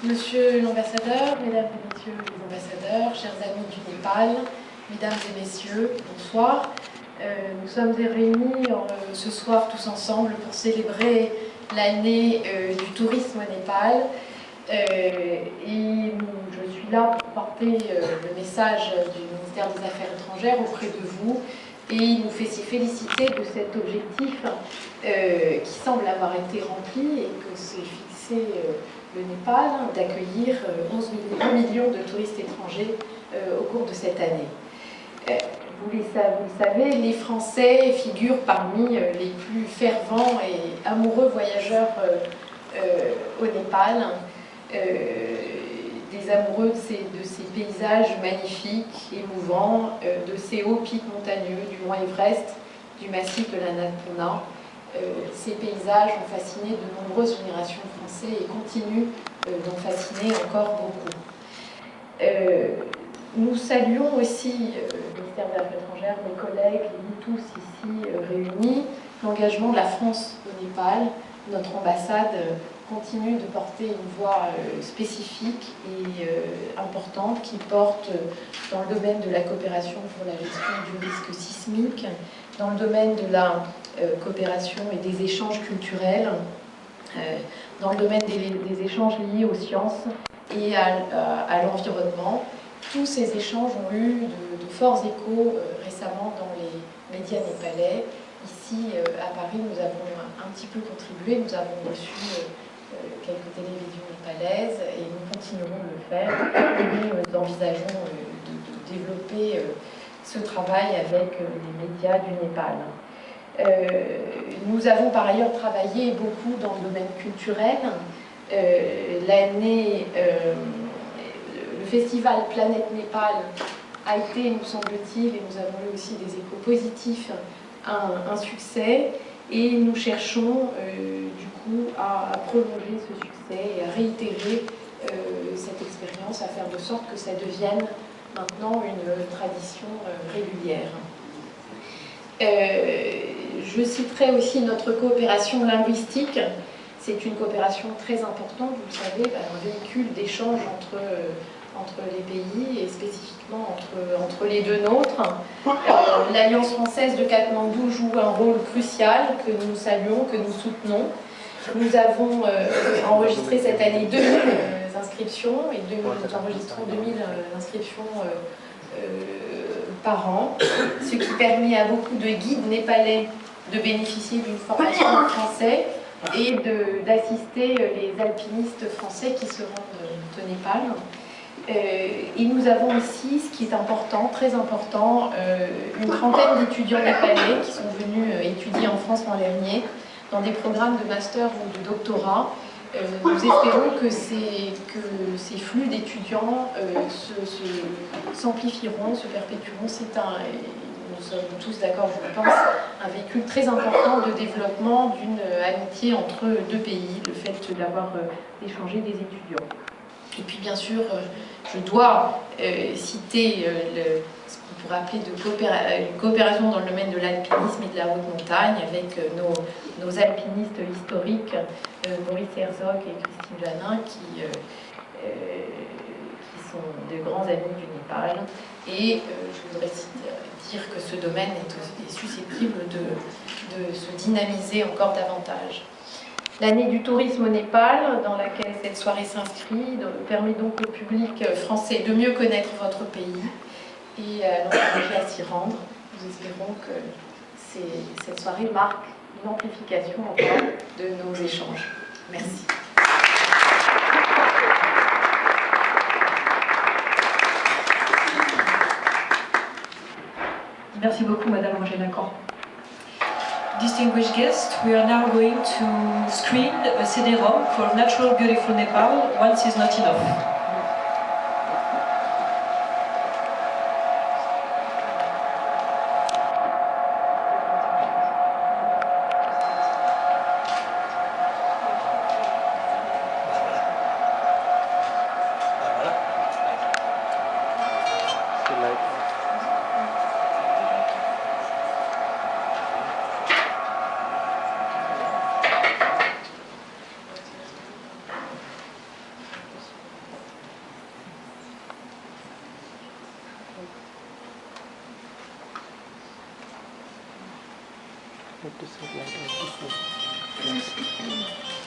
Monsieur l'ambassadeur, mesdames et messieurs les ambassadeurs, chers amis du Népal, mesdames et messieurs, bonsoir. Nous sommes réunis ce soir tous ensemble pour célébrer l'année du tourisme au Népal. Je suis là pour porter le message du ministère des Affaires étrangères auprès de vous et il nous fait s'y féliciter de cet objectif qui semble avoir été rempli et que s'est fixé le Népal d'accueillir 1 million de touristes étrangers au cours de cette année. Vous le savez, les Français figurent parmi les plus fervents et amoureux voyageurs au Népal, des amoureux de ces paysages magnifiques, émouvants, de ces hauts pics montagneux, du mont Everest, du massif de l'Annapurna. Ces paysages ont fasciné de nombreuses générations de Français et continuent d'en fasciner encore beaucoup. Nous saluons aussi, le ministère des Affaires étrangères, mes collègues, nous tous ici réunis, l'engagement de la France au Népal. Notre ambassade continue de porter une voix spécifique et importante qui porte dans le domaine de la coopération pour la gestion du risque sismique, dans le domaine de la coopération et des échanges culturels, dans le domaine des échanges liés aux sciences et à l'environnement. Tous ces échanges ont eu de forts échos récemment dans les médias népalais. Ici, à Paris, nous avons un petit peu contribué, nous avons reçu quelques télévisions népalaises et nous continuerons de le faire. Et nous envisageons de développer ce travail avec les médias du Népal. Nous avons par ailleurs travaillé beaucoup dans le domaine culturel. Le festival Planète Népal a été, nous semble-t-il, et nous avons eu aussi des échos positifs, un succès. Et nous cherchons du coup à prolonger ce succès et à réitérer cette expérience, à faire de sorte que ça devienne maintenant une tradition régulière. Je citerai aussi notre coopération linguistique. C'est une coopération très importante, vous le savez, un véhicule d'échange entre les pays et spécifiquement entre les deux nôtres. L'Alliance française de Katmandou joue un rôle crucial que nous saluons, que nous soutenons. Nous avons enregistré cette année 2000 inscriptions et nous enregistrons 2000 inscriptions par an, ce qui permet à beaucoup de guides népalais de bénéficier d'une formation en français et d'assister les alpinistes français qui se rendent au Népal. Et nous avons aussi, ce qui est important, très important, une trentaine d'étudiants népalais qui sont venus étudier en France l'an dernier dans des programmes de master ou de doctorat. Nous espérons que ces flux d'étudiants s'amplifieront, se perpétueront. C'est nous sommes tous d'accord, je pense, un véhicule très important de développement d'une amitié entre deux pays, le fait d'avoir échangé des étudiants. Et puis bien sûr, je dois citer ce qu'on pourrait appeler une coopération dans le domaine de l'alpinisme et de la haute montagne avec nos alpinistes historiques, Maurice Herzog et Christine Janin, qui sont de grands amis du Népal. Et je voudrais dire que ce domaine est susceptible de se dynamiser encore davantage. L'année du tourisme au Népal, dans laquelle cette soirée s'inscrit, permet donc au public français de mieux connaître votre pays et à l'encourager à s'y rendre. Nous espérons que cette soirée marque une amplification encore de nos échanges. Merci. Merci beaucoup, Madame Angela Lacan. Distinguished guests, we are now going to screen a CD-ROM for Natural Beautiful Nepal, Once is Not Enough. What to say, like,